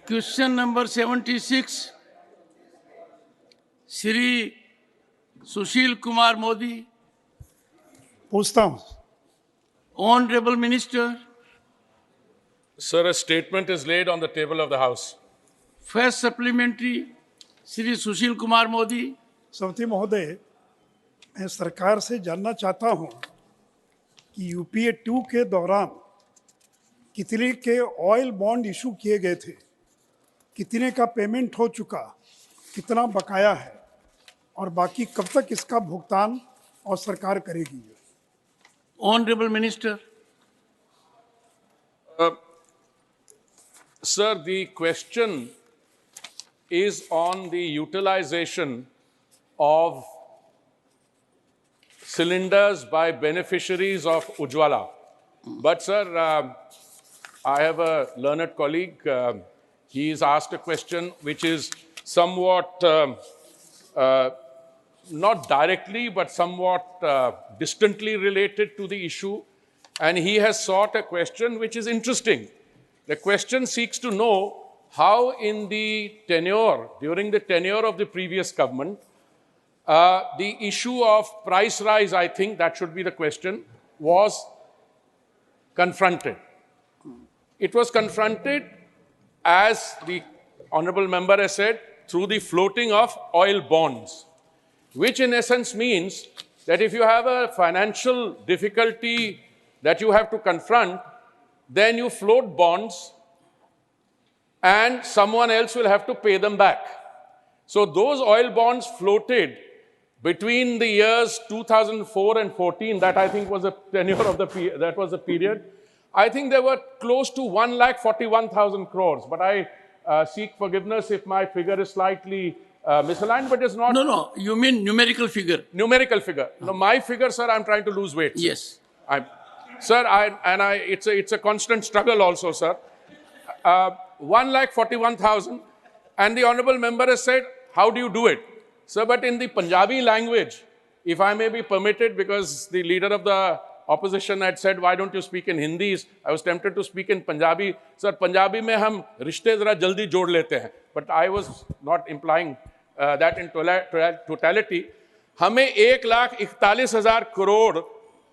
Question number 76, Shri Sushil Kumar Modi. पूछता हूं। Honorable Minister, Sir, a statement is laid on the table of the House. first supplementary, Shri Sushil Kumar Modi. समिति महोदय, मैं सरकार से जानना चाहता हूं कि यूपीए 2 के दौरान कितने के ऑयल बॉन्ड इशू किए गए थे, कितने का पेमेंट हो चुका, कितना बकाया है और बाकी कब तक इसका भुगतान और सरकार करेगी। Honorable Minister. Sir, the question is on the utilization of cylinders by beneficiaries of Ujjwala. But sir, I have a learned colleague. He's asked a question which is somewhat, not directly, but somewhat distantly related to the issue. And he has sought a question which is interesting. The question seeks to know how in the tenure, during the tenure of the previous government, the issue of price rise, I think that should be the question, was confronted. It was confronted, as the honorable member has said, through the floating of oil bonds, which in essence means that if you have a financial difficulty that you have to confront, then you float bonds and someone else will have to pay them back. So those oil bonds floated between the years 2004 and 14, that I think was a tenure of that was the period. I think there were close to 1,41,000 crores, but I seek forgiveness if my figure is slightly misaligned, but it's not. No, you mean numerical figure. Numerical figure. No, my figure, sir, I'm trying to lose weight. Yes. It's a constant struggle also, sir. 1,41,000, and the honorable member has said, how do you do it? Sir, but in the Punjabi language, if I may be permitted, because the leader of the opposition had said, why don't you speak in Hindi? I was tempted to speak in Punjabi. Sir, Punjabi mein hum rishte zara jaldi jod lete hain. But I was not implying that in totality. हमें 1,41,000 करोड़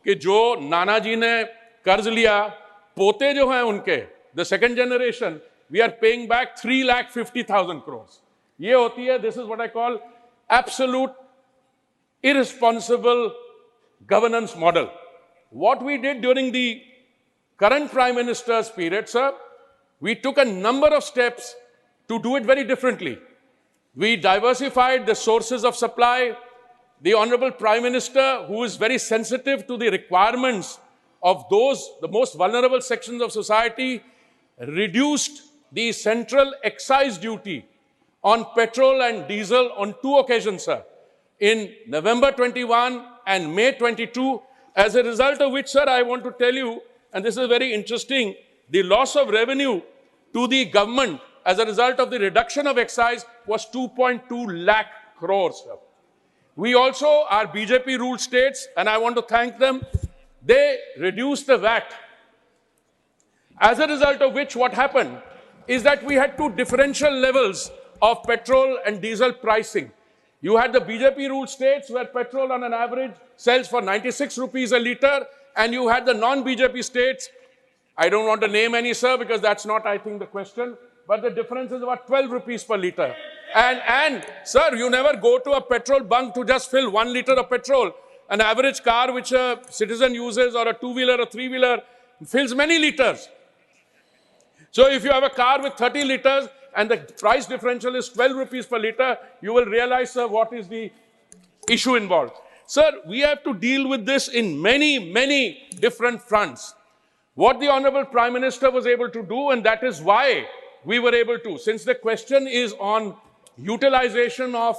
कि जो नाना जी ने कर्ज लिया, पोते जो हैं उनके, the second generation, we are paying back 3,50,000 crores. ये होती है, this is what I call absolute irresponsible governance model. What we did during the current Prime Minister's period, sir, we took a number of steps to do it very differently. We diversified the sources of supply. The Honorable Prime Minister, who is very sensitive to the requirements of the most vulnerable sections of society, reduced the central excise duty on petrol and diesel on 2 occasions, sir, in November 21 and May 22, as a result of which, sir, I want to tell you, and this is very interesting, the loss of revenue to the government as a result of the reduction of excise was 2.2 lakh crores, sir. We also, our BJP-ruled states, and I want to thank them, they reduced the VAT. As a result of which, what happened is that we had 2 differential levels of petrol and diesel pricing. You had the BJP-ruled states where petrol on an average sells for 96 rupees a litre, and you had the non-BJP states, I don't want to name any, sir, because that's not, I think, the question, but the difference is about 12 rupees per litre. And sir, you never go to a petrol bunk to just fill 1 litre of petrol. An average car which a citizen uses, or a 2-wheeler or 3-wheeler, fills many litres. So if you have a car with 30 litres and the price differential is 12 rupees per litre, you will realize, sir, what is the issue involved. Sir, we have to deal with this in many, many different fronts. What the Honorable Prime Minister was able to do, and that is why we were able to, since the question is on utilization of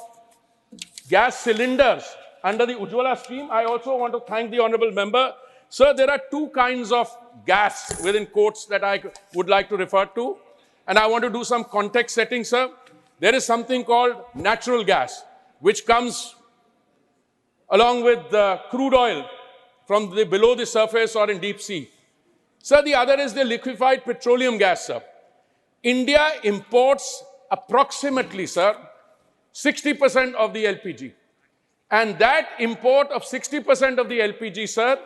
gas cylinders under the Ujjwala scheme, I also want to thank the Honorable Member. Sir, there are 2 kinds of gas, within quotes, that I would like to refer to. And I want to do some context setting, sir. There is something called natural gas, which comes along with the crude oil from below the surface or in deep sea. Sir, the other is the liquefied petroleum gas, sir. India imports approximately, sir, 60% of the LPG. And that import of 60% of the LPG, sir,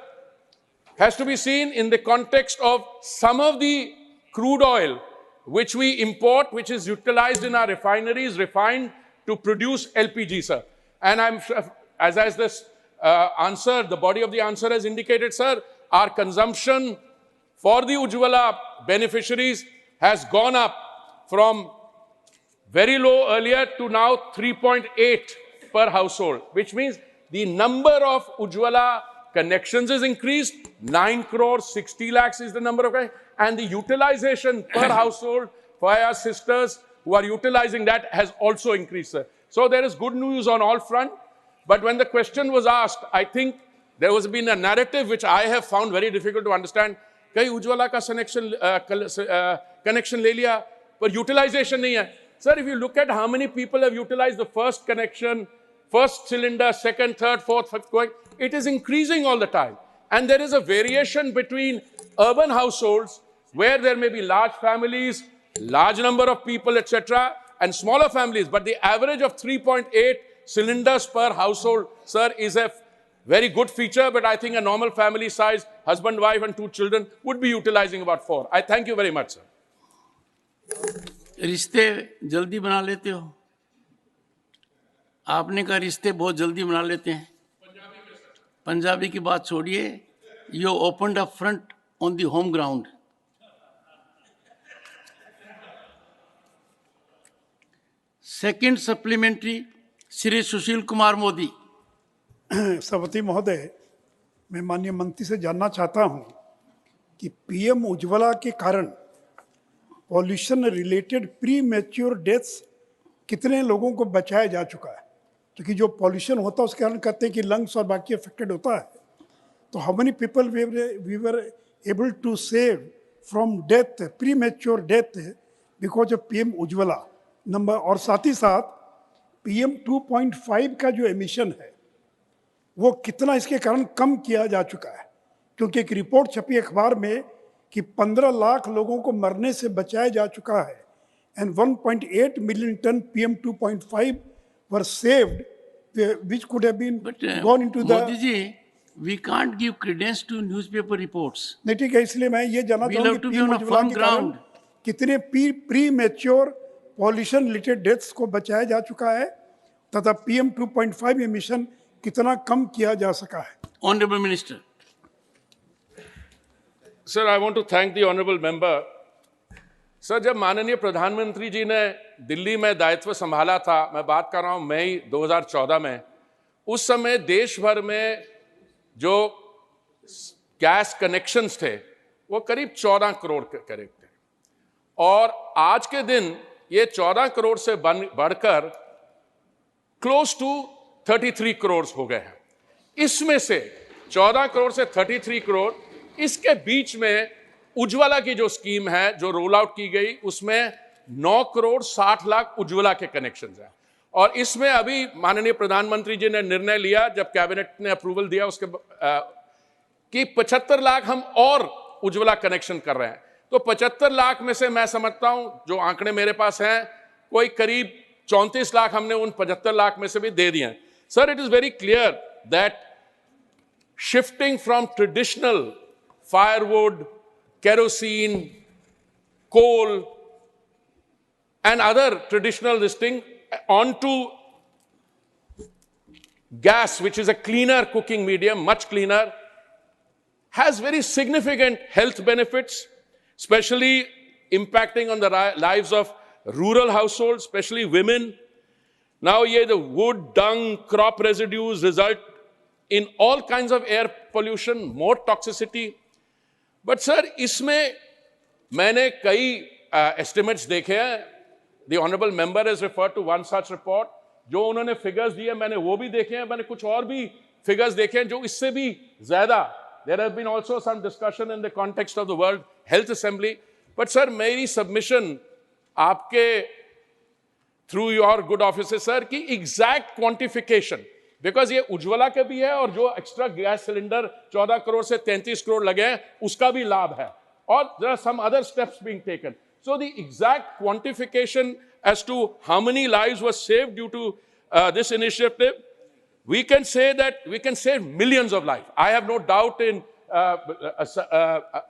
has to be seen in the context of some of the crude oil which we import, which is utilized in our refineries, refined to produce LPG, sir. And I'm sure, as this answer, the body of the answer has indicated, sir, our consumption for the Ujjwala beneficiaries has gone up from very low earlier to now 3.8 per household, which means the number of Ujjwala connections is increased. 9 crore 60 lakhs is the number of, and the utilization per household for our sisters who are utilizing that has also increased, sir. So there is good news on all fronts. But when the question was asked, I think there has been a narrative which I have found very difficult to understand. कहीं उज्ज्वला का connection ले लिया, पर utilization नहीं है. Sir, if you look at how many people have utilized the first connection, first cylinder, second, third, fourth, fifth, going, it is increasing all the time. And there is a variation between urban households where there may be large families, large number of people, etc., and smaller families. But the average of 3.8 cylinders per household, sir, is a very good feature. But I think a normal family size, husband, wife, and 2 children would be utilizing about 4. I thank you very much, sir. रिश्ते जल्दी बना लेते हो? आपने कहा रिश्ते बहुत जल्दी बना लेते हैं. पंजाबी की बात छोड़िए. You opened a front on the home ground. Second supplementary, Shri Sushil Kumar Modi. सभापति महोदय, मैं माननीय मंत्री से जानना चाहता हूं कि पीएम उज्ज्वला के कारण pollution related pre mature deaths कितने लोगों को बचाया जा चुका है. क्योंकि जो पॉल्यूशन होता है उसके कारण कहते हैं कि लंग्स और बाकी अफेक्टेड होता है. तो how many people we were able to save from death, premature death, because of PM Ujjwala number. और साथ ही साथ पीएम 2.5 का जो एमिशन है वो कितना इसके कारण कम किया जा चुका है. क्योंकि एक रिपोर्ट छपी अखबार में कि 15 लाख लोगों को मरने से बचाया जा चुका है. And 1.8 million ton PM 2.5 were saved, which could have been gone into the. Modi ji, we can't give credence to newspaper reports. नहीं, ठीक है, इसलिए मैं ये जानना चाहूँगा कि पीएम उज्ज्वला के कारण कितने pre mature pollution related deaths को बचाया जा चुका है तथा PM 2.5 एमिशन कितना कम किया जा सका है. Honorable Minister. Sir, I want to thank the honorable member. Sir, जब माननीय प्रधानमंत्री जी ने दिल्ली में दायित्व संभाला था, मैं बात कर रहा हूं मई 2014 में, उस समय देश भर में जो गैस कनेक्शंस थे वो करीब 14 करोड़ के करीब थे. और आज के दिन ये 14 करोड़ से बढ़कर क्लोज टू 33 करोड़ हो गए हैं. इसमें से 14 करोड़ से 33 करोड़, इसके बीच में उज्ज्वला की जो स्कीम है जो रोल आउट की गई उसमें 9 करोड़ 60 लाख उज्ज्वला के कनेक्शंस हैं. और इसमें अभी माननीय प्रधानमंत्री जी ने निर्णय लिया, जब कैबिनेट ने अप्रूवल दिया उसके कि 75 लाख हम और उज्ज्वला कनेक्शन कर रहे हैं. तो 75 लाख में से मैं समझता हूं, जो आंकड़े मेरे पास हैं, कोई करीब 34 लाख हमने उन 75 लाख में से भी दे दिए हैं. Sir, it is very clear that shifting from traditional firewood, kerosene, coal, and other traditional this thing onto gas, which is a cleaner cooking medium, much cleaner, has very significant health benefits, especially impacting on the lives of rural households, especially women. Now, the wood, dung, crop residues result in all kinds of air pollution, more toxicity. But sir, इसमें मैंने कई estimates देखे हैं. The honorable member has referred to one such report. जो उन्होंने figures दिए मैंने वो भी देखे हैं. मैंने कुछ और भी figures देखे हैं जो इससे भी ज़्यादा. There has been also some discussion in the context of the World Health Assembly. But sir, मेरी submission आपके through your good offices sir की exact quantification, बिकॉज ये उज्ज्वला के भी है और जो एक्स्ट्रा गैस सिलेंडर 14 करोड़ से 33 करोड़ लगे हैं उसका भी लाभ है, और there are some other steps being taken. So the exact quantification as to how many lives were saved due to this initiative, we can say that we can save millions of lives. I have no doubt in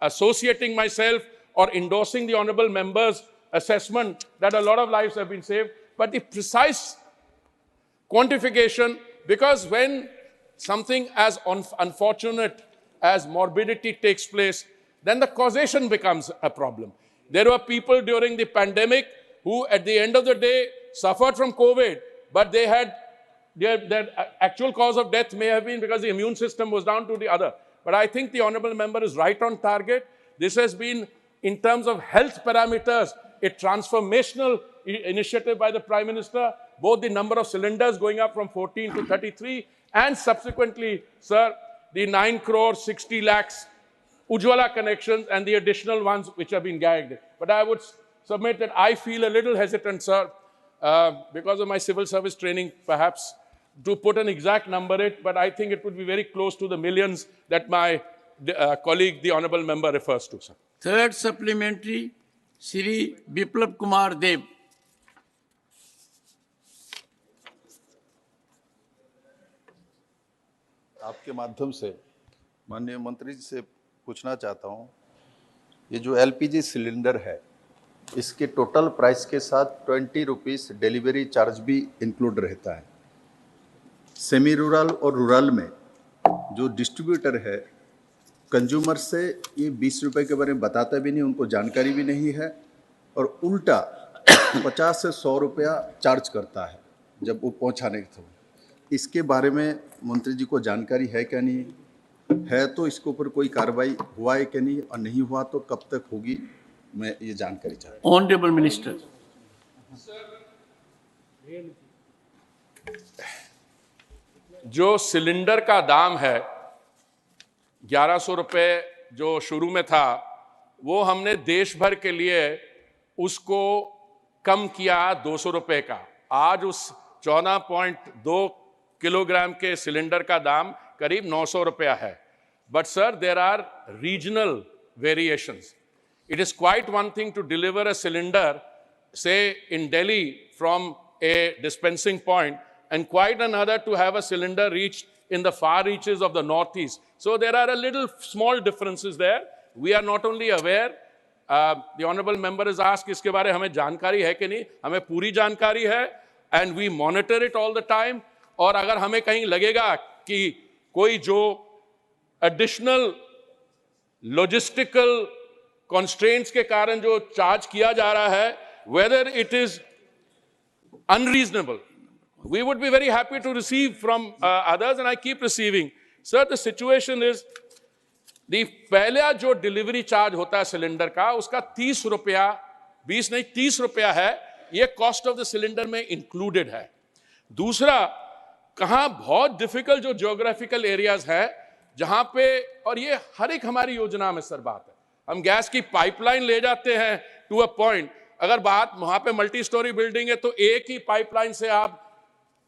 associating myself or endorsing the honorable member's assessment that a lot of lives have been saved. But the precise quantification, because when something as unfortunate as morbidity takes place, then the causation becomes a problem. There were people during the pandemic who at the end of the day suffered from COVID, but they had their actual cause of death may have been because the immune system was down to the other. But I think the honorable member is right on target. This has been, in terms of health parameters, a transformational initiative by the Prime Minister, both the number of cylinders going up from 14 to 33, and subsequently, sir, the 9 crore 60 lakhs Ujjwala connections and the additional ones which have been gagged. But I would submit that I feel a little hesitant, sir, because of my civil service training, perhaps, to put an exact number it, but I think it would be very close to the millions that my colleague, the honorable member, refers to, sir. Third supplementary, Shri Biplab Kumar Dev. आपके माध्यम से माननीय मंत्री जी से पूछना चाहता हूँ, ये जो एलपीजी सिलेंडर है, इसके टोटल प्राइस के साथ 20 रुपीस डिलीवरी चार्ज भी इंक्लूड रहता है। सेमी रूरल और रूरल में जो डिस्ट्रीब्यूटर है, कंज्यूमर से ये 20 रुपये के बारे में बताता भी नहीं, उनको जानकारी भी नहीं है, और उल्टा 50 से 100 रुपया चार्ज करता है जब वो पहुँचाने के समय। इसके बारे में मंत्री जी को जानकारी है क्या नहीं है, तो इसके ऊपर कोई कार्रवाई हुआ है क्या नहीं, और नहीं हुआ तो कब तक होगी, मैं ये जानकारी चाहता हूँ। Honorable Minister. जो सिलेंडर का दाम है 1100 रुपये जो शुरू में था, वो हमने देश भर के लिए उसको कम किया 200 रुपये का। आज उस 14.2 किलोग्राम के सिलेंडर का दाम करीब 900 रुपया है। But sir, there are regional variations. It is quite one thing to deliver a cylinder, say in Delhi, from a dispensing point, and quite another to have a cylinder reach in the far reaches of the northeast. So there are a little small differences there. We are not only aware, the honorable member has asked, इसके बारे हमें जानकारी है कि नहीं? हमें पूरी जानकारी है, and we monitor it all the time. और अगर हमें कहीं लगेगा कि कोई जो additional logistical constraints के कारण जो चार्ज किया जा रहा है, whether it is unreasonable, we would be very happy to receive from others, and I keep receiving. Sir, the situation is, the पहला जो डिलीवरी चार्ज होता है सिलेंडर का, उसका 30 रुपया, 20 नहीं 30 रुपया है, ये कॉस्ट ऑफ द सिलेंडर में इंक्लूडेड है। दूसरा, कहाँ बहुत डिफिकल्ट जो ज्योग्राफिकल एरियाज है, जहां पे, और ये हर एक हमारी योजना में सर बात है, हम गैस की पाइपलाइन ले जाते हैं टू अ पॉइंट, अगर बात वहां पे मल्टी स्टोरी बिल्डिंग है तो एक ही पाइपलाइन से आप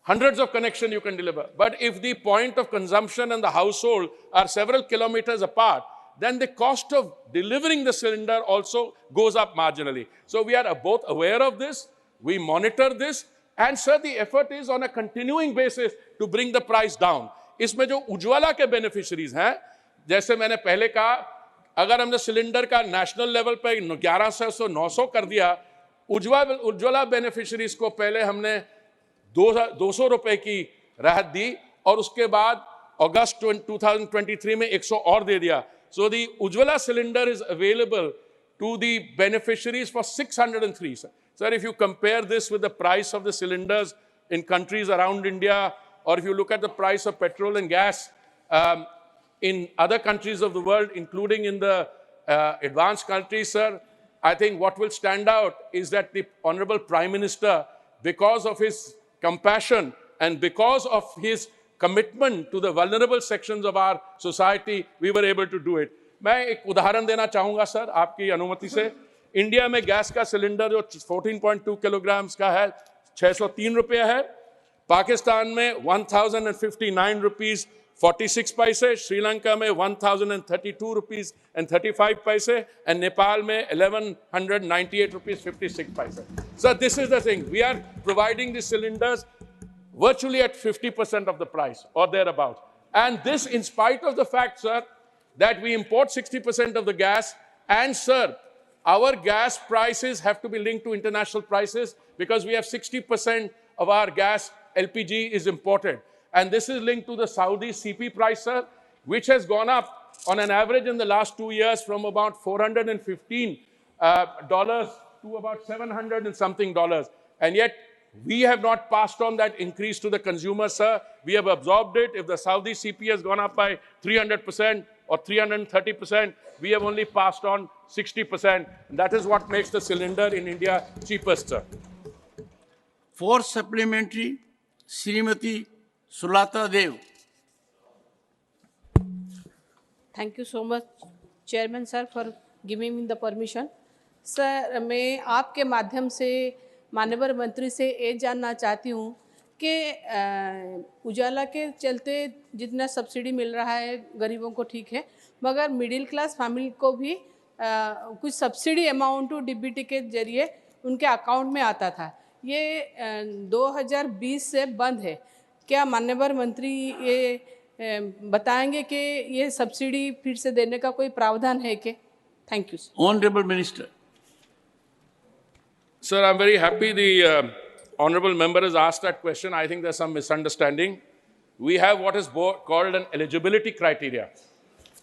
hundreds of connection you can deliver. But if the point of consumption and the household are several kilometers apart, then the cost of delivering the cylinder also goes up marginally. So we are both aware of this, we monitor this, and sir, the effort is on a continuing basis to bring the price down. इसमें जो उज्ज्वला के beneficiaries हैं, जैसे मैंने पहले कहा, अगर हमने सिलेंडर का नेशनल लेवल पे 1100 से 900 कर दिया, उज्ज्वला बेनिफिशरीज को पहले हमने 200 रुपए की राहत दी, और उसके बाद अगस्त 2023 में 100 और दे दिया. So the Ujjwala cylinder is available to the beneficiaries for 603. Sir, if you compare this with the price of the cylinders in countries around India, or if you look at the price of petrol and gas in other countries of the world, including in the advanced countries, sir, I think what will stand out is that the Honorable Prime Minister, because of his compassion and because of his commitment to the vulnerable sections of our society, we were able to do it. मैं एक उदाहरण देना चाहूंगा sir, आपकी अनुमति से. India में gas का सिलेंडर जो 14.2 किलोग्राम का है 603 रुपया है. पाकिस्तान में 1059 rupees 46 paise, Sri Lanka mein 1,032 rupees and 35 paise, and Nepal mein 1,198 rupees 56 paise. So this is the thing. We are providing the cylinders virtually at 50% of the price or thereabouts. And this in spite of the fact, sir, that we import 60% of the gas. And sir, our gas prices have to be linked to international prices because we have 60% of our gas LPG is imported. And this is linked to the Saudi CP price, sir, which has gone up on an average in the last 2 years from about $415 to about $700 and something dollars. And yet, we have not passed on that increase to the consumer, sir. We have absorbed it. If the Saudi CP has gone up by 300% or 330%, we have only passed on 60%. And that is what makes the cylinder in India cheapest, sir. For supplementary, Srimati Sulata Dev. Thank you so much, Chairman sir, for giving me the permission. Sir, मैं आपके माध्यम से माननीय मंत्री से ये जानना चाहती हूँ कि उजाला के चलते जितना सब्सिडी मिल रहा है गरीबों को ठीक है, मगर मिडिल क्लास फैमिली को भी कुछ सब्सिडी अमाउंट डीबीटी के जरिए उनके अकाउंट में आता था। ये 2020 से बंद है। क्या माननीय मंत्री ये बताएंगे कि ये सब्सिडी फिर से देने का कोई प्रावधान है क्या? Thank you. Honorable Minister. Sir, I'm very happy the honorable member has asked that question. I think there's some misunderstanding. We have what is called an eligibility criteria.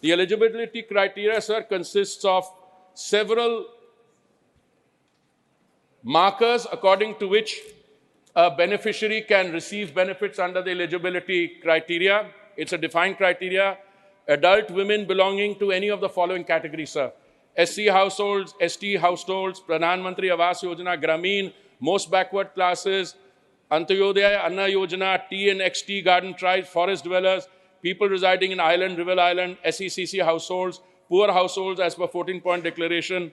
The eligibility criteria, sir, consists of several markers according to which a beneficiary can receive benefits under the eligibility criteria. It's a defined criteria. Adult women belonging to any of the following categories, sir. SC households, ST households, Pradhan Mantri Awas Yojana, Grameen, most backward classes, Antyodaya Anna Yojana, T and XT garden tribes, forest dwellers, people residing in island, river island, SECC households, poor households as per 14-point declaration.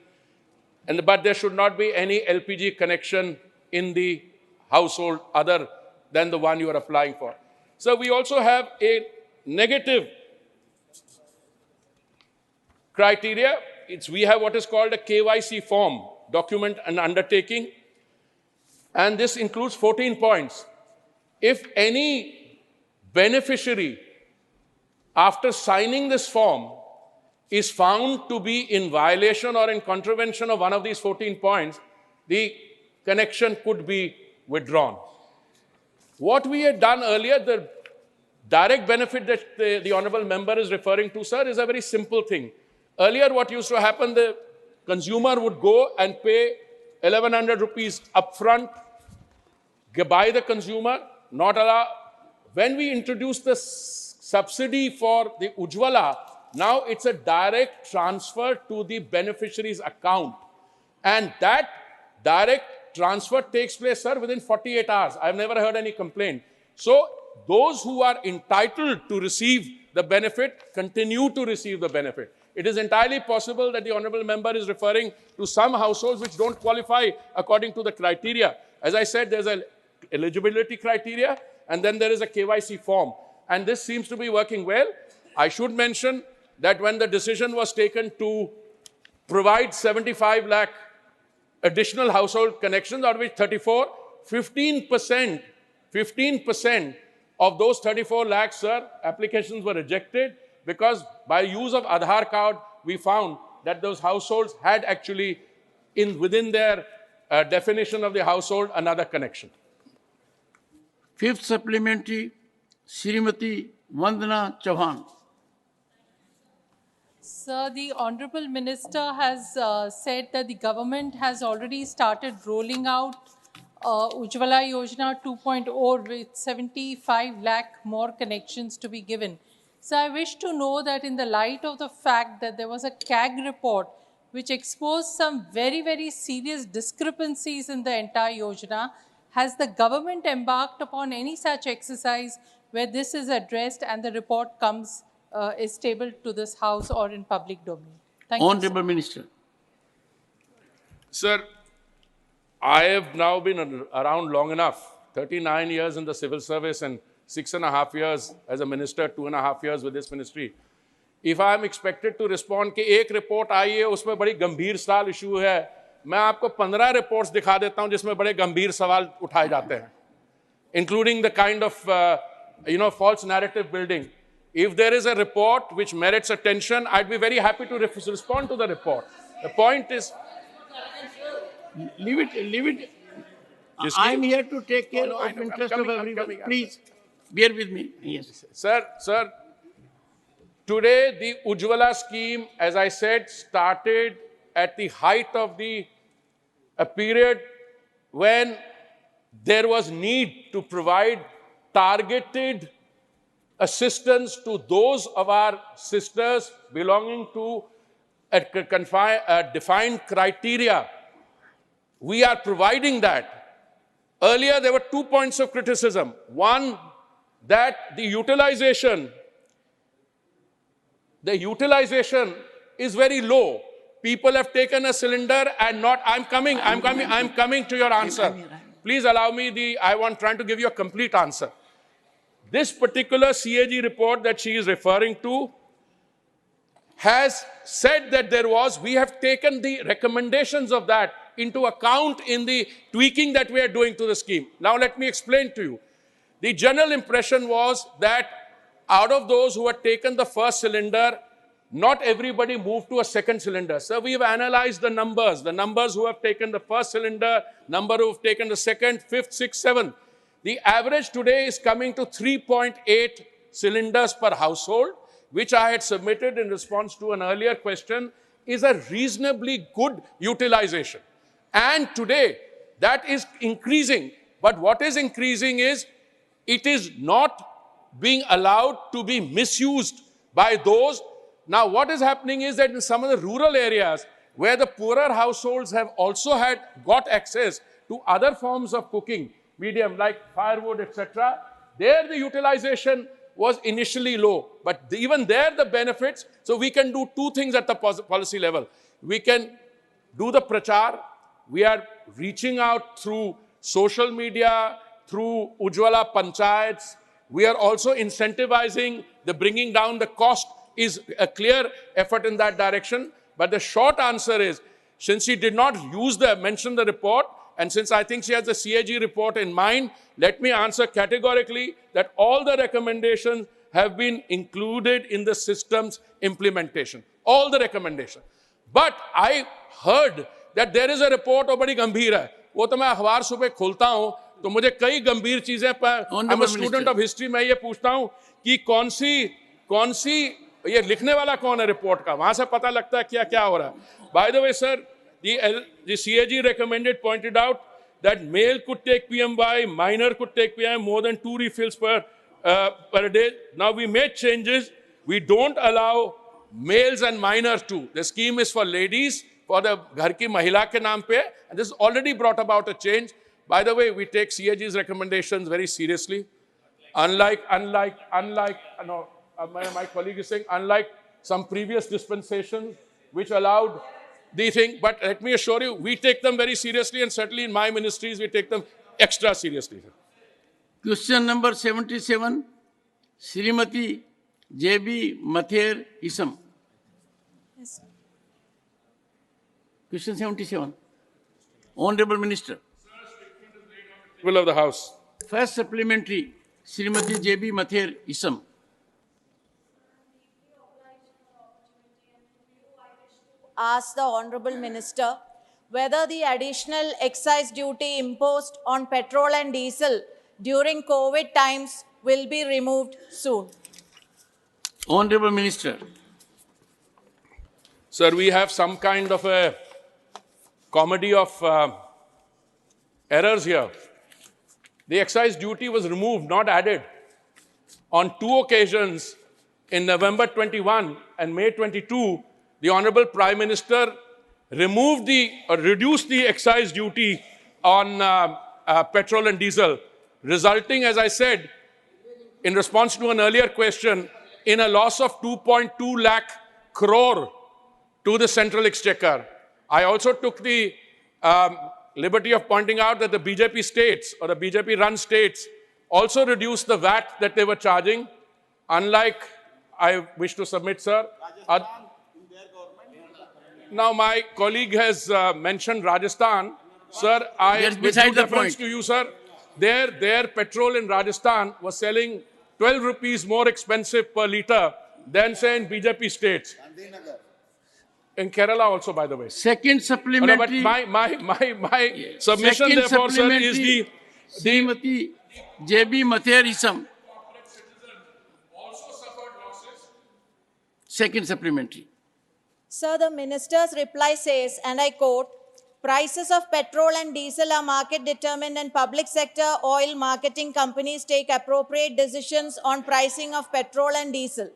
But there should not be any LPG connection in the household other than the one you are applying for. So we also have a negative criteria. We have what is called a KYC form, document and undertaking. And this includes 14 points. If any beneficiary, after signing this form, is found to be in violation or in contravention of one of these 14 points, the connection could be withdrawn. What we had done earlier, the direct benefit that the honorable member is referring to, sir, is a very simple thing. Earlier, what used to happen, the consumer would go and pay 1,100 rupees upfront, buy the consumer, not allow. When we introduced the subsidy for the Ujjwala, now it's a direct transfer to the beneficiary's account. And that direct transfer takes place, sir, within 48 hours. I've never heard any complaint. So those who are entitled to receive the benefit continue to receive the benefit. It is entirely possible that the honorable member is referring to some households which don't qualify according to the criteria. As I said, there's an eligibility criteria, and then there is a KYC form. And this seems to be working well. I should mention that when the decision was taken to provide 75 lakh additional household connections, out of which 34, 15% of those 34 lakhs, sir, applications were rejected because by use of Aadhaar card, we found that those households had actually, within their definition of the household, another connection. Fifth supplementary, Srimati Vandana Chauhan. Sir, the Honorable Minister has said that the government has already started rolling out Ujjwala Yojana 2.0 with 75 lakh more connections to be given. So I wish to know that in the light of the fact that there was a CAG report which exposed some very, very serious discrepancies in the entire Yojana, has the government embarked upon any such exercise where this is addressed and the report comes is tabled to this House or in public domain? Thank you, Honorable Minister. Sir, I have now been around long enough, 39 years in the civil service and 6.5 years as a minister, 2.5 years with this ministry. If I am expected to respond कि एक report आई है उसमें बड़ी गंभीर सवाल issue है, मैं आपको 15 रिपोर्ट्स दिखा देता हूं जिसमें बड़े गंभीर सवाल उठाए जाते हैं, including the kind of false narrative building. If there is a report which merits attention, I'd be very happy to respond to the report. The point is, Leave it. I'm here to take care of interest of everyone. Please, bear with me. Yes. Sir, today the Ujjwala scheme, as I said, started at the height of a period when there was need to provide targeted assistance to those of our sisters belonging to a defined criteria. We are providing that. Earlier, there were 2 points of criticism. One, that the utilization is very low. People have taken a cylinder and not, I'm coming to your answer. Please allow me trying to give you a complete answer. This particular CAG report that she is referring to has said that we have taken the recommendations of that into account in the tweaking that we are doing to the scheme. Now let me explain to you. The general impression was that out of those who had taken the first cylinder, not everybody moved to a second cylinder. So we've analyzed the numbers who have taken the first cylinder, number who have taken the second, fifth, sixth, seventh. The average today is coming to 3.8 cylinders per household, which I had submitted in response to an earlier question, is a reasonably good utilization. And today, that is increasing. But what is increasing is, it is not being allowed to be misused by those. Now, what is happening is that in some of the rural areas, where the poorer households have also got access to other forms of cooking, medium, like firewood, etc., there the utilization was initially low. But even there, the benefits, so we can do two things at the policy level. We can do the prachar. We are reaching out through social media, through Ujjwala Panchayats. We are also incentivizing the bringing down the cost is a clear effort in that direction. But the short answer is, since she did not mention the report, and since I think she has the CAG report in mind, let me answer categorically that all the recommendations have been included in the system's implementation. All the recommendations. But I heard that there is a report और बड़ी गंभीर है. वो तो मैं अखबार सुबह खोलता हूँ तो मुझे कई गंभीर चीजें पर I'm a student of history मैं ये पूछता हूँ कि कौन सी ये लिखने वाला कौन है रिपोर्ट का, वहां से पता लगता है क्या हो रहा है. By the way, sir, the CAG pointed out that male could take PMY, minor could take PMY more than 2 refills per day. Now we made changes. We don't allow males and minors too. The scheme is for ladies, for the ghar ki mahila ke naam pe, and this has already brought about a change. By the way, we take CAG's recommendations very seriously. Unlike my colleague is saying, unlike some previous dispensations which allowed the thing, but let me assure you, we take them very seriously, and certainly in my ministries, we take them extra seriously. Question number 77, Srimati J.B. Mather Isam. Yes. Question 77. Honorable Minister. Will of the House. First supplementary, Srimati J.B. Mather Isam. Ask the Honourable Minister whether the additional excise duty imposed on petrol and diesel during COVID times will be removed soon. Honorable Minister. Sir, we have some kind of a comedy of errors here. The excise duty was removed, not added. On 2 occasions, in November 21 and May 22, the Honorable Prime Minister reduced the excise duty on petrol and diesel, resulting, as I said, in response to an earlier question, in a loss of 2.2 lakh crore to the central exchequer. I also took the liberty of pointing out that the BJP states, or the BJP-run states, also reduced the VAT that they were charging. Unlike, I wish to submit, sir. Now, my colleague has mentioned Rajasthan. Sir, Yes, with beside due the deference point. to you, sir, their petrol in Rajasthan was selling 12 rupees more expensive per litre than, say, in BJP states. In Kerala also, by the way. Second But supplementary. my submission, Second therefore, sir, is supplementary. the Srimati J.B. Matherism. Second supplementary. Sir, the minister's reply says, and I quote, prices of petrol and diesel are market determined and public sector oil marketing companies take appropriate decisions on pricing of petrol and diesel.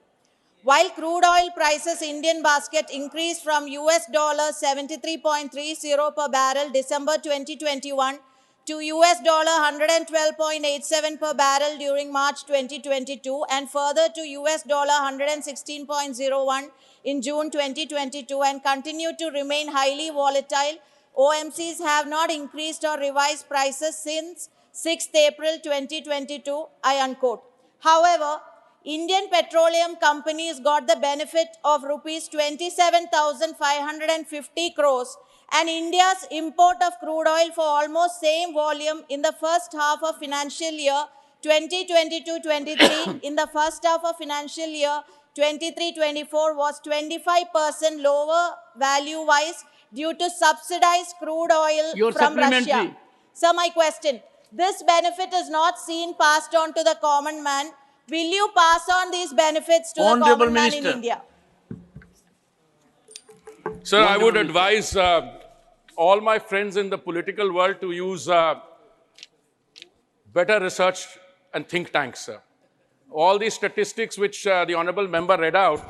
While crude oil prices Indian basket increased from US $73.30 per barrel December 2021 to US $112.87 per barrel during March 2022 and further to US $116.01 in June 2022 and continue to remain highly volatile, OMCs have not increased or revised prices since 6th April 2022, I unquote. However, Indian petroleum companies got the benefit of rupees 27,550 crores and India's import of crude oil for almost same volume in the first half of financial year 2022-23 in the first half of financial year 23-24 was 25% lower value-wise due to subsidized crude oil Your from supplementary. Russia. So my question, this benefit is not seen passed on to the common man. Will you pass on these benefits to the Honorable common man in Minister. India? Sir, I would advise all my friends in the political world to use better research and think tanks, sir. All these statistics which the honorable member read out,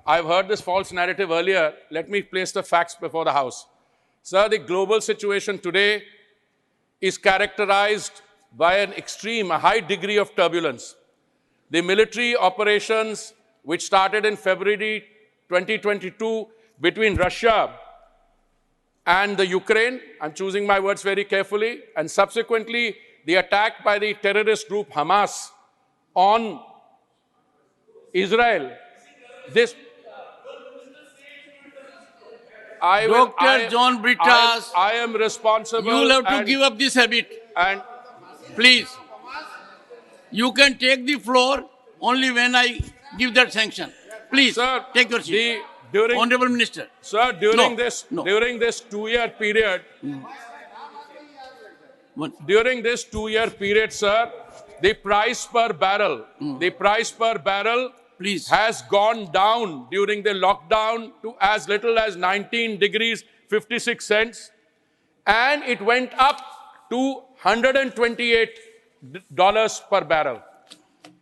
I've heard this false narrative earlier. Let me place the facts before the House. Sir, the global situation today is characterized by a high degree of turbulence. The military operations which started in February 2022 between Russia and the Ukraine, I'm choosing my words very carefully, and subsequently the attack by the terrorist group Hamas on Israel. This Dr. John Brittas, I am responsible. you will have to give up this habit. And Please. You can take the floor only when I give that sanction. Please, sir, take your seat. during Honorable Minister. Sir, No. during this 2-year period, during this 2-year period, sir, the price per barrel, Please. has gone down during the lockdown to as little as 19 degrees 56 cents, and it went up to $128 per barrel.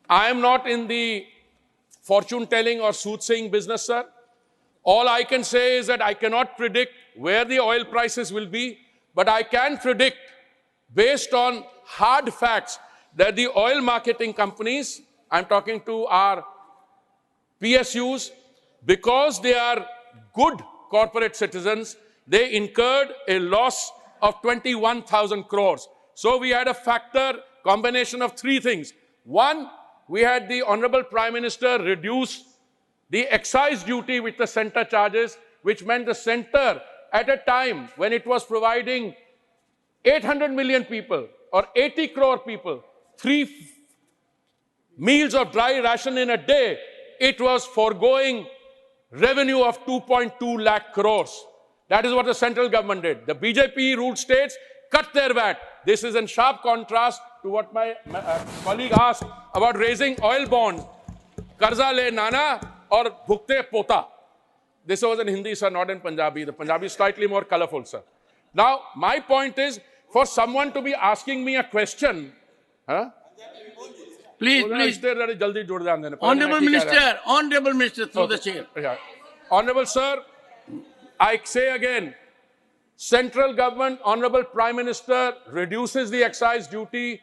I am not in the fortune-telling or soothsaying business, sir. All I can say is that I cannot predict where the oil prices will be, but I can predict, based on hard facts, that the oil marketing companies, I'm talking to our PSUs, because they are good corporate citizens, they incurred a loss of 21,000 crores. So we had a combination of three things. One, we had the Honorable Prime Minister reduce the excise duty which the center charges, which meant the center, at a time when it was providing 800 million people or 80 crore people 3 meals of dry ration in a day, it was foregoing revenue of 2.2 lakh crores. That is what the central government did. The BJP-ruled states cut their VAT. This is in sharp contrast to what my colleague asked about raising oil bonds. Karza le nana or bhukte pota. This was in Hindi, sir, not in Punjabi. The Punjabi is slightly more colorful, sir. Now, my point is, for someone to be asking me a question, Please. Honorable Minister, through the chair. Yeah. Honorable Sir, I say again, central government, Honorable Prime Minister reduces the excise duty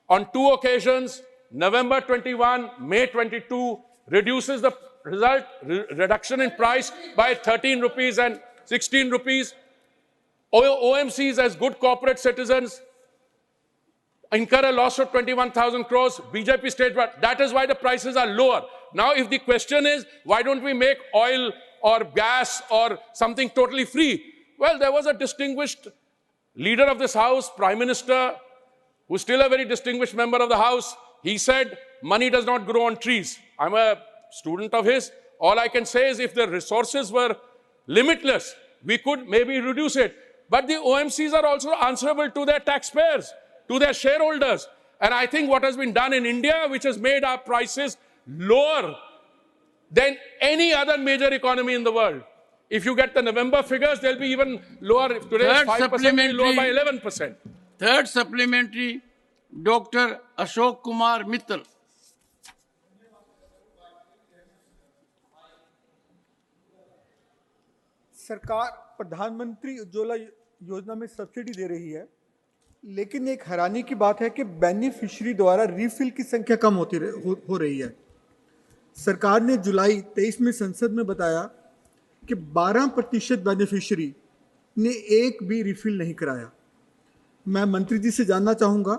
on 2 occasions, November 21, May 22, reduces the reduction in price by 13 rupees and 16 rupees. OMCs, as good corporate citizens, incur a loss of 21,000 crores, BJP state, but that is why the prices are lower. Now, if the question is, why don't we make oil or gas or something totally free? Well, there was a distinguished leader of this house, Prime Minister, who's still a very distinguished member of the house. He said, money does not grow on trees. I'm a student of his. All I can say is if the resources were limitless, we could maybe reduce it. But the OMCs are also answerable to their taxpayers, to their shareholders. And I think what has been done in India, which has made our prices lower than any other major economy in the world. If you get the November figures, they'll be even lower. If today is 5%, they'll be lower by 11%. Third supplementary, Dr. Ashok Kumar Mittal. सरकार प्रधानमंत्री उज्ज्वला योजना में subsidy दे रही है, लेकिन एक हैरानी की बात है कि बेनिफिशियरी द्वारा रिफिल की संख्या कम हो रही है। सरकार ने जुलाई 23 में संसद में बताया कि 12% बेनिफिशियरी ने एक भी रिफिल नहीं कराया। मैं मंत्री जी से जानना चाहूँगा,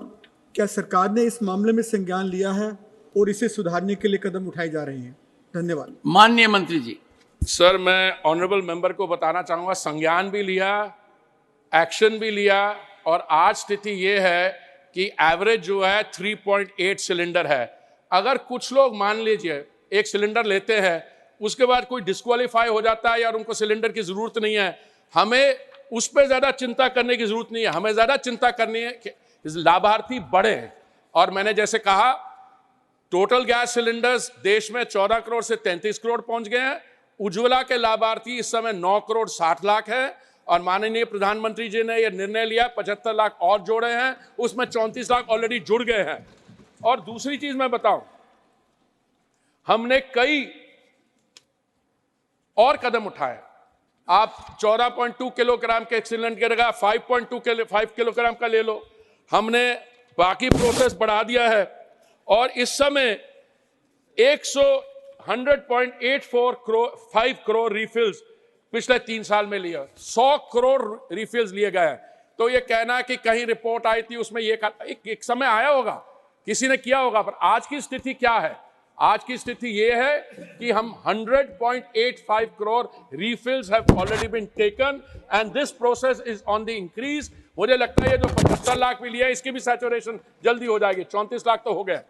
क्या सरकार ने इस मामले में संज्ञान लिया है और इसे सुधारने के लिए कदम उठाए जा रहे हैं? धन्यवाद। माननीय मंत्री जी। सर, मैं ऑनरेबल मेंबर को बताना चाहूंगा, संज्ञान भी लिया, एक्शन भी लिया, और आज स्थिति ये है कि एवरेज जो है 3.8 सिलेंडर है। अगर कुछ लोग मान लीजिए एक सिलेंडर लेते हैं, उसके बाद कोई डिस्क्वालीफाई हो जाता है या उनको सिलेंडर की जरूरत नहीं है, हमें उस पर ज्यादा चिंता करने की जरूरत नहीं है। हमें ज्यादा चिंता करनी है कि लाभार्थी बढ़े। और मैंने जैसे कहा, टोटल गैस सिलेंडर्स देश में 14 करोड़ से 33 करोड़ पहुंच गए हैं। उज्ज्वला के लाभार्थी इस समय 9 करोड़ 60 लाख है, और माननीय प्रधानमंत्री जी ने यह निर्णय लिया 75 लाख और जोड़े हैं, उसमें 34 लाख ऑलरेडी जुड़ गए हैं। और दूसरी चीज मैं बताऊं, हमने कई और कदम उठाए। आप 14.2 किलोग्राम के सिलेंडर की जगह 5 किलोग्राम का ले लो। हमने बाकी प्रोसेस बढ़ा दिया है, और इस समय 100.84 करोड़ रिफिल्स पिछले 3 साल में लिया। 100 करोड़ रिफिल्स लिए गए हैं। तो ये कहना कि कहीं रिपोर्ट आई थी उसमें ये एक समय आया होगा, किसी ने किया होगा, पर आज की स्थिति क्या है? आज की स्थिति ये है कि हम 100.85 crore refills have already been taken, and this process is on the increase. मुझे लगता है ये जो 75 लाख भी लिया है, इसकी भी सैचुरेशन जल्दी हो जाएगी। 34 लाख तो हो गया।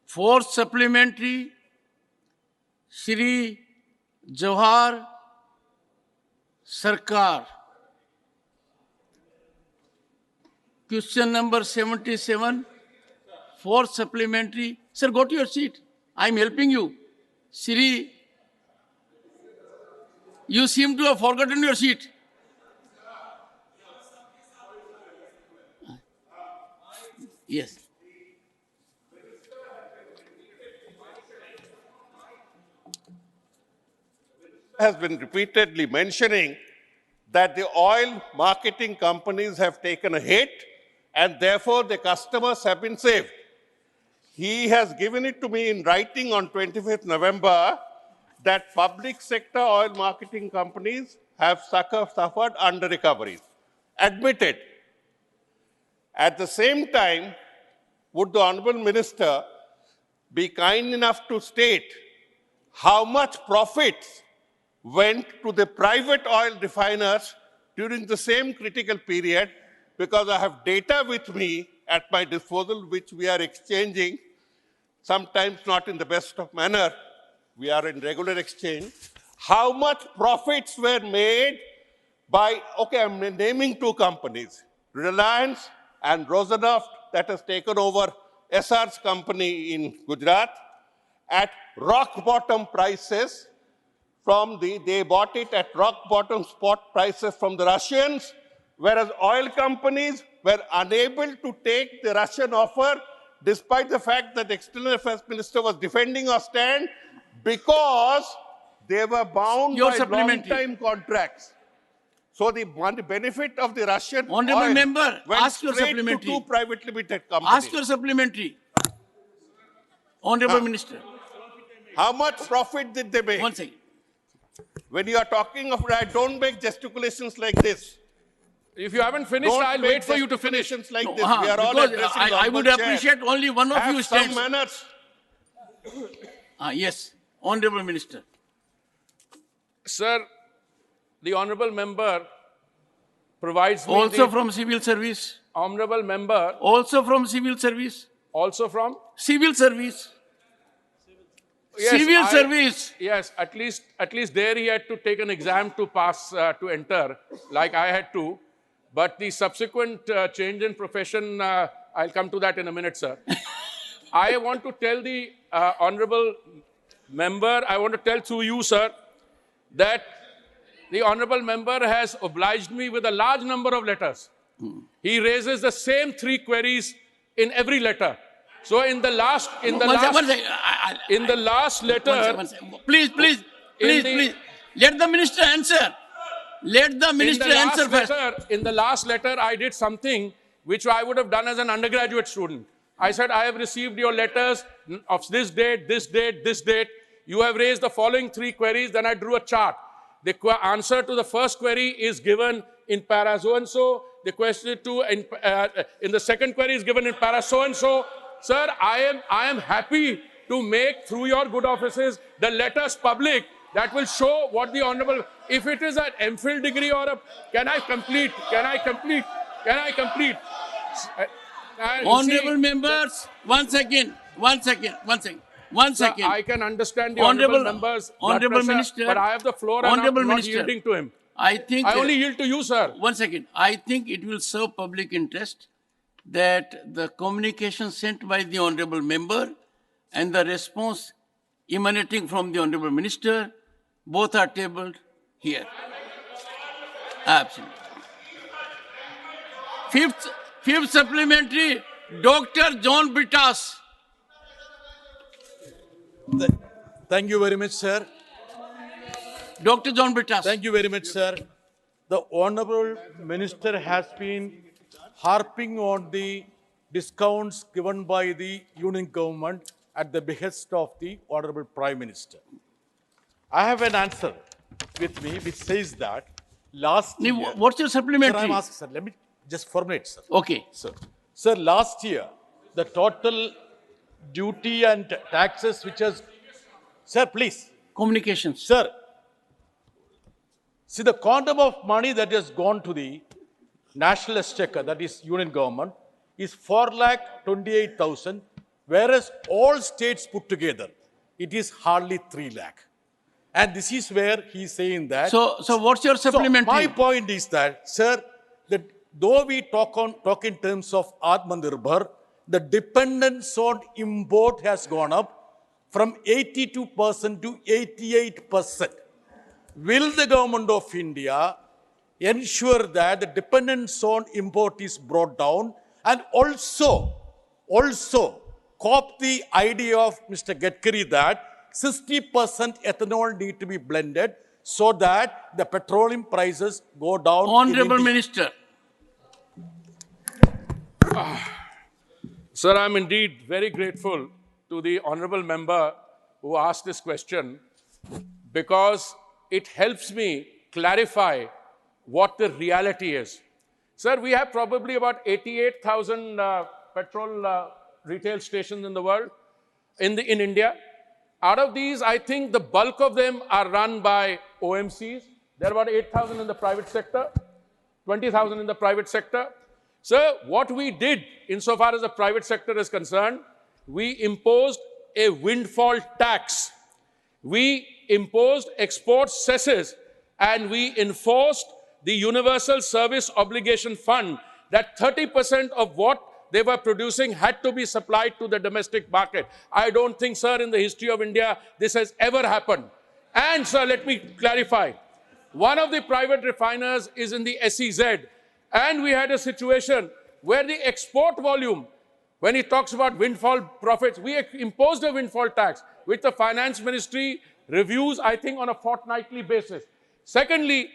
फोर्थ सप्लीमेंट्री, श्री जवाहर सरकार। Question number 77, fourth supplementary. Sir, go to your seat. I'm helping you. Shri, you seem to have forgotten your seat. Yes. Has been repeatedly mentioning that the oil marketing companies have taken a hit and therefore the customers have been saved. He has given it to me in writing on 25th November that public sector oil marketing companies have suffered under recoveries. Admitted. At the same time, would the Honorable Minister be kind enough to state how much profits went to the private oil refiners during the same critical period? Because I have data with me at my disposal, which we are exchanging, sometimes not in the best of manner. We are in regular exchange. How much profits were made by, okay, I'm naming 2 companies, Reliance and Rosneft, that has taken over SR's company in Gujarat, at rock bottom prices they bought it at rock bottom spot prices from the Russians, whereas oil companies were unable to take the Russian offer, despite the fact that the External Affairs Minister was defending our stand, because they were bound by long-time contracts. So the benefit of the Russian Honorable oil member, went ask your straight to supplementary. 2 private limited companies. Ask your supplementary. Honorable Minister. How much profit did they make? 1 second. When you are talking of, don't make gesticulations like this. If you haven't finished, Don't I'll make wait for you to finish. justifications like No, this. We are all because addressing I would Honorable Chair. appreciate only one of Have you some states. manners. Yes, Honorable Minister. Sir, the honorable member provides me Also the from civil service. honorable member Also from civil service. also from Civil service. Yes, Civil service. Yes, at least there he had to take an exam to pass to enter, like I had to. But the subsequent change in profession, I'll come to that in a minute, sir. I want to tell the honorable member, I want to tell through you, sir, that the honorable member has obliged me with a large number of letters. He raises the same 3 queries in every letter. So in the last letter, Please. Let the minister answer. Let the minister answer first. In the last letter, I did something which I would have done as an undergraduate student. I said, I have received your letters of this date, this date, this date. You have raised the following 3 queries. Then I drew a chart. The answer to the first query is given in para so-and-so. The question in the second query is given in para so-and-so. Sir, I am happy to make, through your good offices, the letters public that will show what the honorable, if it is an MPhil degree or a, can I complete? Honorable members, one second. Sir, I can understand the honorable members' blood pressure, Minister, but I have the floor and I'm not yielding to him. I only yield to you, sir. One second. I think it will serve public interest that the communication sent by the honorable member and the response emanating from the honorable minister, both are tabled here. Absolutely. Fifth supplementary, Dr. John Britas. Thank you very much, sir. Dr. John Britas. Thank you very much, sir. The Honorable Minister has been harping on the discounts given by the Union government at the behest of the Honorable Prime Minister. I have an answer with me which says that last year... What's your supplementary? Sir, I'm asking, sir. Let me just formulate, sir. Okay. Sir, last year, the total duty and taxes which has... Sir, please. Communications. Sir, see the quantum of money that has gone to the national exchequer, that is union government, is 4,28,000, whereas all states put together, it is hardly 3 lakh. And this is where he is saying that... So what's your supplementary? So my point is that, sir, that though we talk in terms of Atmanirbhar, the dependence on import has gone up from 82% to 88%. Will the government of India ensure that the dependence on import is brought down and also cop the idea of Mr. Gadkari that 60% ethanol need to be blended so that the petroleum prices go down? Honorable Minister. Sir, I'm indeed very grateful to the honorable member who asked this question because it helps me clarify what the reality is. Sir, we have probably about 88,000 petrol retail stations in the world, in India. Out of these, I think the bulk of them are run by OMCs. There are about 8,000 in the private sector, 20,000 in the private sector. Sir, what we did insofar as the private sector is concerned, we imposed a windfall tax. We imposed export cesses and we enforced the Universal Service Obligation Fund that 30% of what they were producing had to be supplied to the domestic market. I don't think, sir, in the history of India, this has ever happened. And, sir, let me clarify. One of the private refiners is in the SEZ. And we had a situation where the export volume, when he talks about windfall profits, we imposed a windfall tax, which the finance ministry reviews, I think, on a fortnightly basis. Secondly,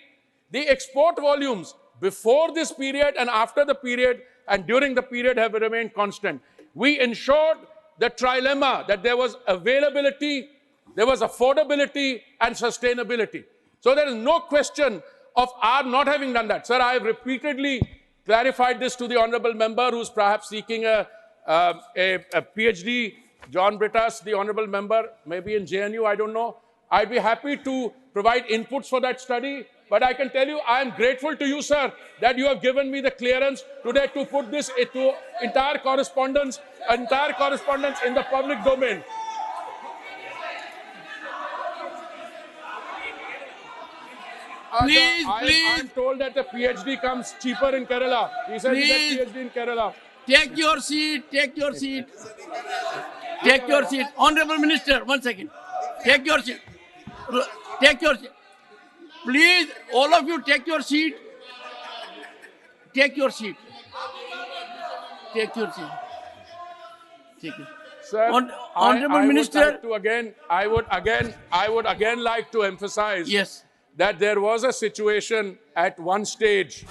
the export volumes before this period and after the period and during the period have remained constant. We ensured the trilemma that there was availability, there was affordability and sustainability. So there is no question of our not having done that. Sir, I have repeatedly clarified this to the honorable member who's perhaps seeking a PhD, John Brittas, the honorable member, maybe in JNU, I don't know. I'd be happy to provide inputs for that study, but I can tell you, I am grateful to you, sir, that you have given me the clearance today to put this into entire correspondence in the public domain. Please, I'm told that the PhD comes cheaper in Kerala. He said he gets PhD in Kerala. Take your seat, take your seat. Take your seat. Honorable Minister, 1 second. Take your seat. Take your seat. Please, all of you take your seat. Take your seat. Take your seat. Take it. Sir, Honorable Minister. I would again like to emphasize Yes. that there was a situation at one stage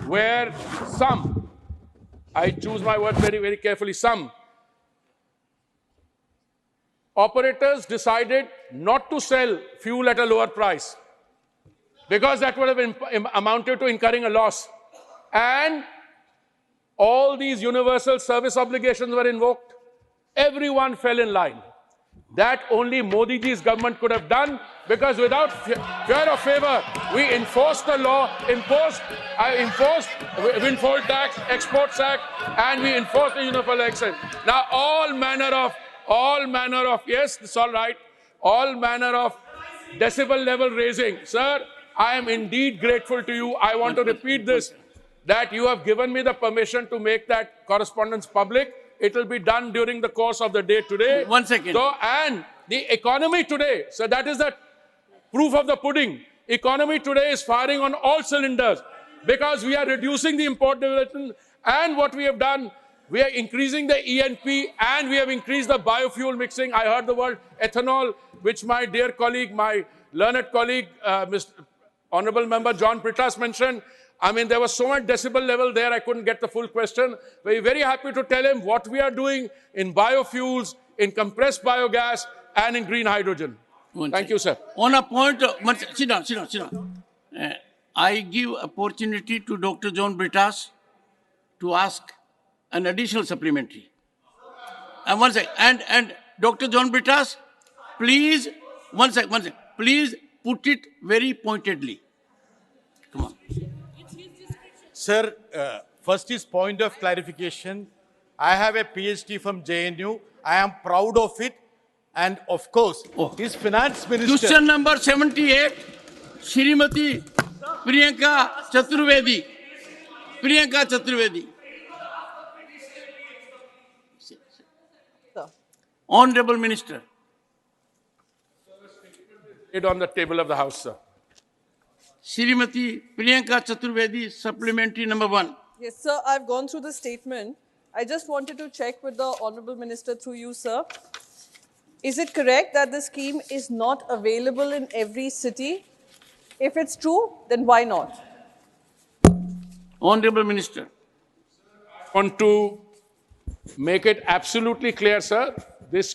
where some, I choose my words very, very carefully, some operators decided not to sell fuel at a lower price because that would have amounted to incurring a loss. And all these universal service obligations were invoked. Everyone fell in line. That only Modi ji's government could have done, because without fear of favor, we enforced the law, enforced windfall tax, exports tax, and we enforced the universal excise. Now all manner of, yes, it's all right, all manner of decibel level raising. Sir, I am indeed grateful to you. I want to repeat this, that you have given me the permission to make that correspondence public. It will be done during the course of the day today. 1 second. So, and the economy today, so that is the proof of the pudding. Economy today is firing on all cylinders because we are reducing the import development, and what we have done, we are increasing the ENP and we have increased the biofuel mixing. I heard the word ethanol, which my dear colleague, my learned colleague, Mr. Honorable Member John Brittas mentioned. I mean, there was so much decibel level there, I couldn't get the full question. We're very happy to tell him what we are doing in biofuels, in compressed biogas, and in green hydrogen. Thank you, sir. On a point, sit down. I give opportunity to Dr. John Brittas to ask an additional supplementary. And 1 second. And Dr. John Brittas, please, 1 second. Please put it very pointedly. Come on. Sir, first is point of clarification. I have a PhD from JNU. I am proud of it. And of course, his finance minister... Question number 78, Shrimati Priyanka Chaturvedi. Honorable Minister. It on the table of the House, sir. Shrimati Priyanka Chaturvedi, supplementary number 1. Yes, sir, I've gone through the statement. I just wanted to check with the Honorable Minister through you, sir. Is it correct that the scheme is not available in every city? If it's true, then why not? Honorable Minister. I want to make it absolutely clear, sir. This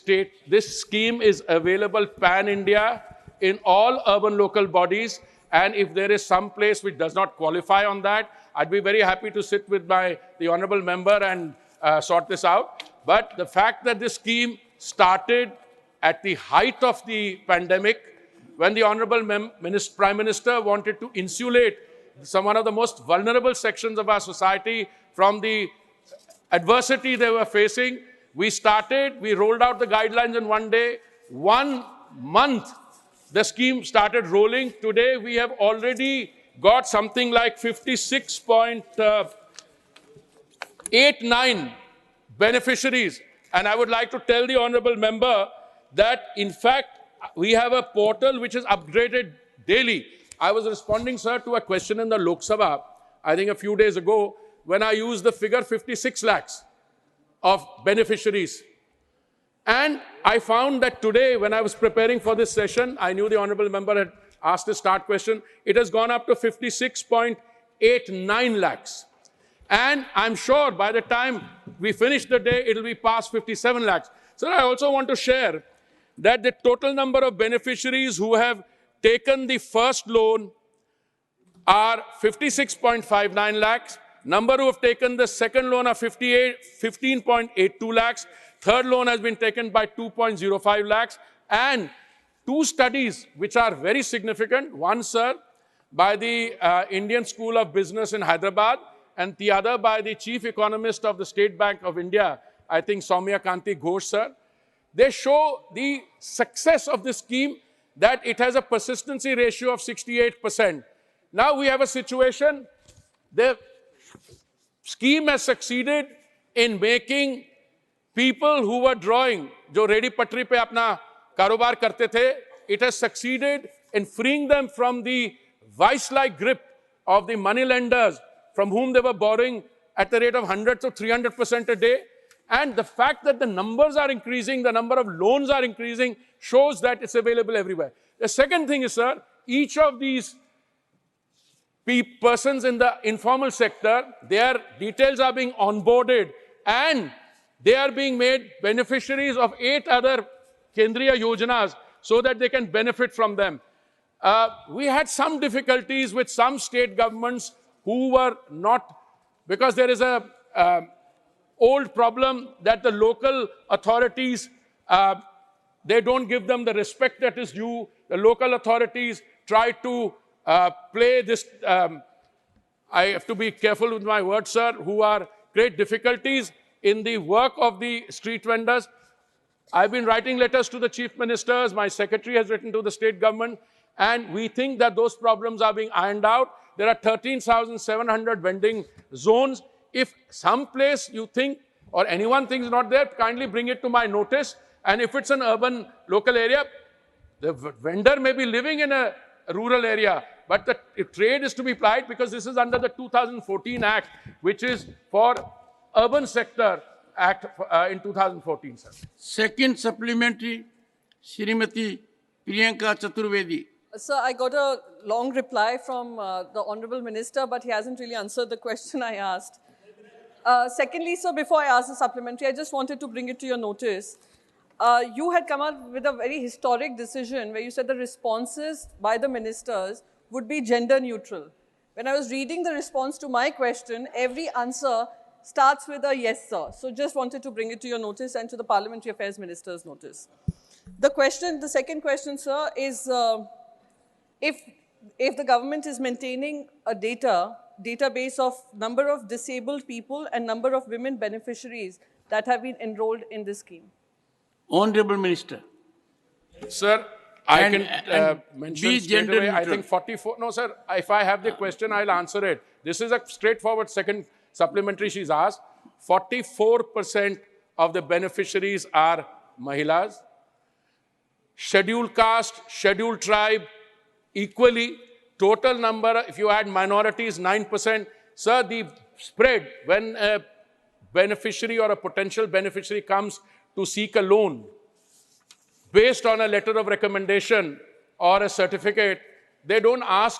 scheme is available pan-India in all urban local bodies. And if there is some place which does not qualify on that, I'd be very happy to sit with the honorable member and sort this out. But the fact that this scheme started at the height of the pandemic, when the honorable Prime Minister wanted to insulate one of the most vulnerable sections of our society from the adversity they were facing, we rolled out the guidelines in 1 day. 1 month, the scheme started rolling. Today, we have already got something like 56.89 beneficiaries. And I would like to tell the honorable member that, in fact, we have a portal which is upgraded daily. I was responding, sir, to a question in the Lok Sabha, I think a few days ago, when I used the figure 56 lakhs of beneficiaries. And I found that today, when I was preparing for this session, I knew the honorable member had asked a start question. It has gone up to 56.89 lakhs. And I'm sure by the time we finish the day, it will be past 57 lakhs. So I also want to share that the total number of beneficiaries who have taken the first loan are 56.59 lakhs. Number who have taken the second loan are 15.82 lakhs. Third loan has been taken by 2.05 lakhs. And two studies which are very significant. One, sir, by the Indian School of Business in Hyderabad, and the other by the chief economist of the State Bank of India, I think Soumya Kanti Ghosh, sir. They show the success of this scheme, that it has a persistency ratio of 68%. Now we have a situation, the scheme has succeeded in making people who were drawing, jo ready patri pe apna karobar karte the, it has succeeded in freeing them from the vice-like grip of the money lenders from whom they were borrowing at the rate of 100 to 300% a day. And the fact that the numbers are increasing, the number of loans are increasing, shows that it's available everywhere. The second thing is, sir, each of these persons in the informal sector, their details are being onboarded and they are being made beneficiaries of 8 other Kendriya Yojanas so that they can benefit from them. We had some difficulties with some state governments who were not, because there is a old problem that the local authorities, they don't give them the respect that is due. The local authorities try to play this, I have to be careful with my words, sir, who are great difficulties in the work of the street vendors. I've been writing letters to the chief ministers, my secretary has written to the state government, and we think that those problems are being ironed out. There are 13,700 vending zones. If some place you think, or anyone thinks not there, kindly bring it to my notice. And if it's an urban local area, the vendor may be living in a rural area, but the trade is to be plied because this is under the 2014 Act, which is for urban sector Act in 2014, sir. Second supplementary, Shrimati Priyanka Chaturvedi. Sir, I got a long reply from the Honorable Minister, but he hasn't really answered the question I asked. Secondly, sir, before I ask the supplementary, I just wanted to bring it to your notice. You had come up with a very historic decision where you said the responses by the ministers would be gender neutral. When I was reading the response to my question, every answer starts with a yes, sir. So just wanted to bring it to your notice and to the Parliamentary Affairs Minister's notice. The second question, sir, is if the government is maintaining a database of number of disabled people and number of women beneficiaries that have been enrolled in this scheme. Honorable Minister. Sir, I can mention straight away, I think 44, no sir, if I have the question, I'll answer it. This is a straightforward second supplementary she's asked. 44% of the beneficiaries are Mahilas. Scheduled caste, scheduled tribe, equally. Total number, if you add minorities, 9%. Sir, the spread when a beneficiary or a potential beneficiary comes to seek a loan, based on a letter of recommendation or a certificate, they don't ask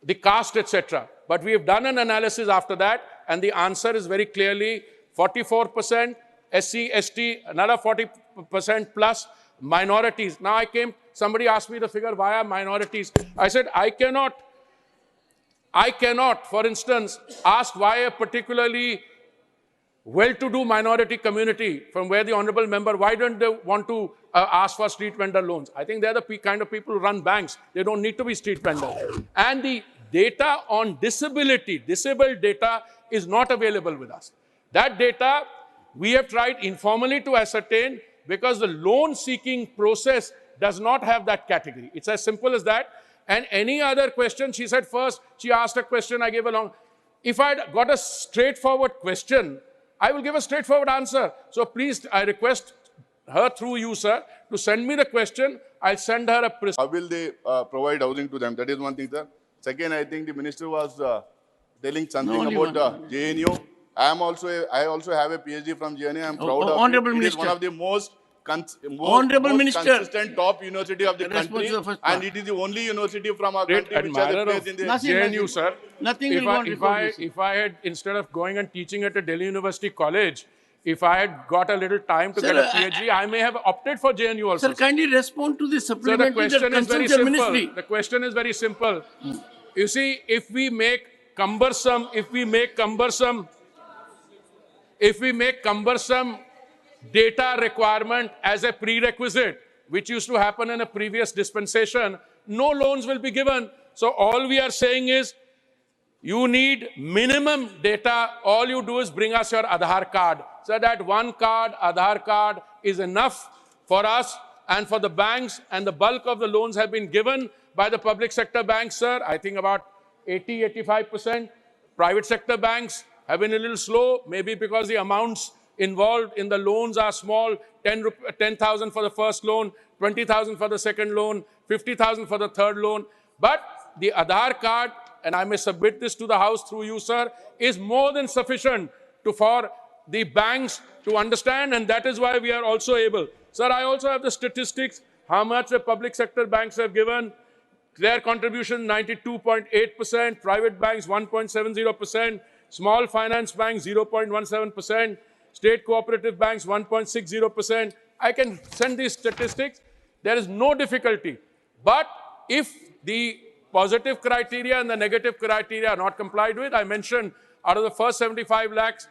the caste, etc. But we have done an analysis after that, and the answer is very clearly 44%, SC, ST, another 40% plus minorities. Now somebody asked me the figure, why are minorities? I said, I cannot, for instance, ask why a particularly well-to-do minority community from where the honorable member, why don't they want to ask for street vendor loans? I think they're the kind of people who run banks. They don't need to be street vendors. And the data on disability, disabled data is not available with us. That data we have tried informally to ascertain because the loan-seeking process does not have that category. It's as simple as that. And any other question, she said first, she asked a question, I gave a long. If I had got a straightforward question, I will give a straightforward answer. So please, I request her through you, sir, to send me the question. I'll send her a... How will they provide housing to them? That is one thing, sir. Second, I think the minister was telling something about JNU. I also have a PhD from JNU. I'm proud of Honorable it. It is Minister. one of the most Honorable Minister. consistent top university of the country, and it is the only university from our country which has a place in the JNU, sir. Nothing will go on record. If I had, instead of going and teaching at a Delhi University college, if I had got a little time to get a PhD, I may have opted for JNU also. Sir, kindly respond to the So supplementary that concerns your ministry. The question is very simple. you see, if we make cumbersome data requirement as a prerequisite, which used to happen in a previous dispensation, no loans will be given. So all we are saying is, you need minimum data. All you do is bring us your Aadhaar card. So that one card, Aadhaar card, is enough for us and for the banks. And the bulk of the loans have been given by the public sector banks, sir. I think about 80–85%. Private sector banks have been a little slow, maybe because the amounts involved in the loans are small. 10,000 for the first loan, 20,000 for the second loan, 50,000 for the third loan. But the Aadhaar card, and I may submit this to the House through you, sir, is more than sufficient for the banks to understand, and that is why we are also able. Sir, I also have the statistics, how much the public sector banks have given. Their contribution, 92.8%, private banks, 1.70%, small finance banks, 0.17%, state cooperative banks, 1.60%. I can send these statistics. There is no difficulty. But if the positive criteria and the negative criteria are not complied with, I mentioned out of the first 75 lakhs,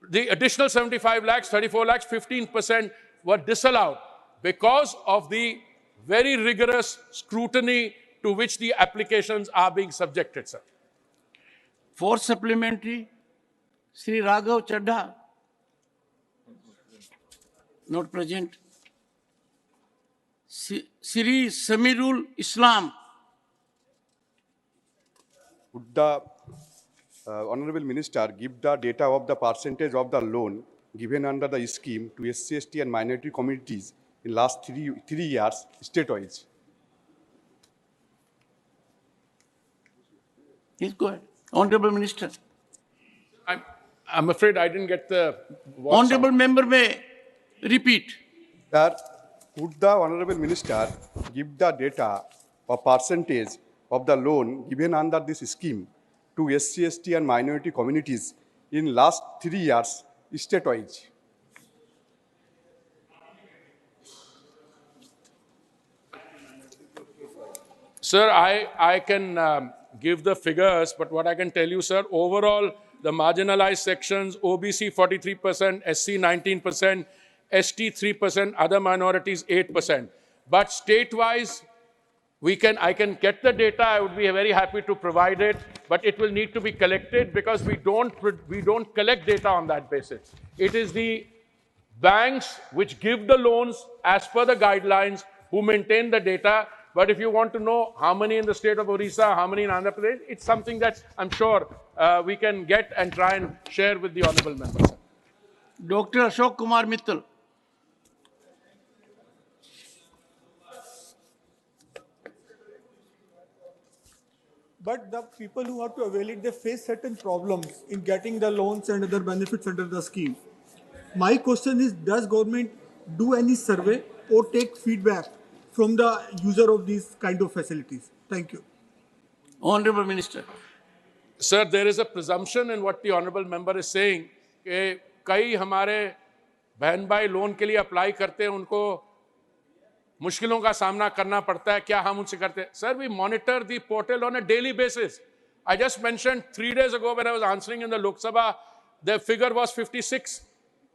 the additional 75 lakhs, 34 lakhs, 15% were disallowed because of the very rigorous scrutiny to which the applications are being subjected, sir. For supplementary, Sri Raghav Chadha, not present. Sri Samirul Islam. Would the Honorable Minister give the data of the percentage of the loan given under the scheme to SC, ST and minority communities in last three years state-wise? Please go ahead. Honorable Minister. I'm afraid I didn't get the... Honorable Member may repeat. Sir, would the Honorable Minister give the data or percentage of the loan given under this scheme to SC, ST and minority communities in last 3 years state-wise? Sir, I can give the figures, but what I can tell you, sir, overall, the marginalized sections, OBC 43%, SC 19%, ST 3%, other minorities 8%. But state-wise, I can get the data. I would be very happy to provide it, but it will need to be collected because we don't collect data on that basis. It is the banks which give the loans as per the guidelines who maintain the data. But if you want to know how many in the state of Orissa, how many in Andhra Pradesh, it's something that I'm sure we can get and try and share with the honorable members. Dr. Ashok Kumar Mittal. But the people who have to avail it, they face certain problems in getting the loans and other benefits under the scheme. My question is, does government do any survey or take feedback from the user of these kind of facilities? Thank you. Honorable Minister. Sir, there is a presumption in what the honorable member is saying कि कई हमारे बहन भाई loan के लिए apply करते हैं, उनको मुश्किलों का सामना करना पड़ता है. क्या हम उनसे करते हैं? Sir, we monitor the portal on a daily basis. I just mentioned 3 days ago when I was answering in the Lok Sabha, the figure was 56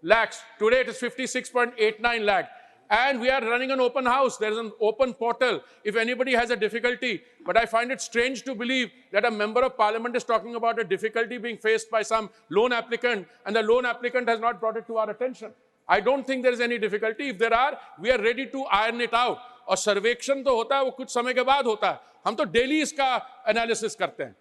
lakhs. Today it is 56.89 lakh. And we are running an open house. There is an open portal. If anybody has a difficulty, but I find it strange to believe that a member of parliament is talking about a difficulty being faced by some loan applicant, and the loan applicant has not brought it to our attention. I don't think there is any difficulty. If there are, we are ready to iron it out. और सर्वेक्षण तो होता है वो कुछ समय के बाद होता है. हम तो डेली इसका एनालिसिस करते हैं.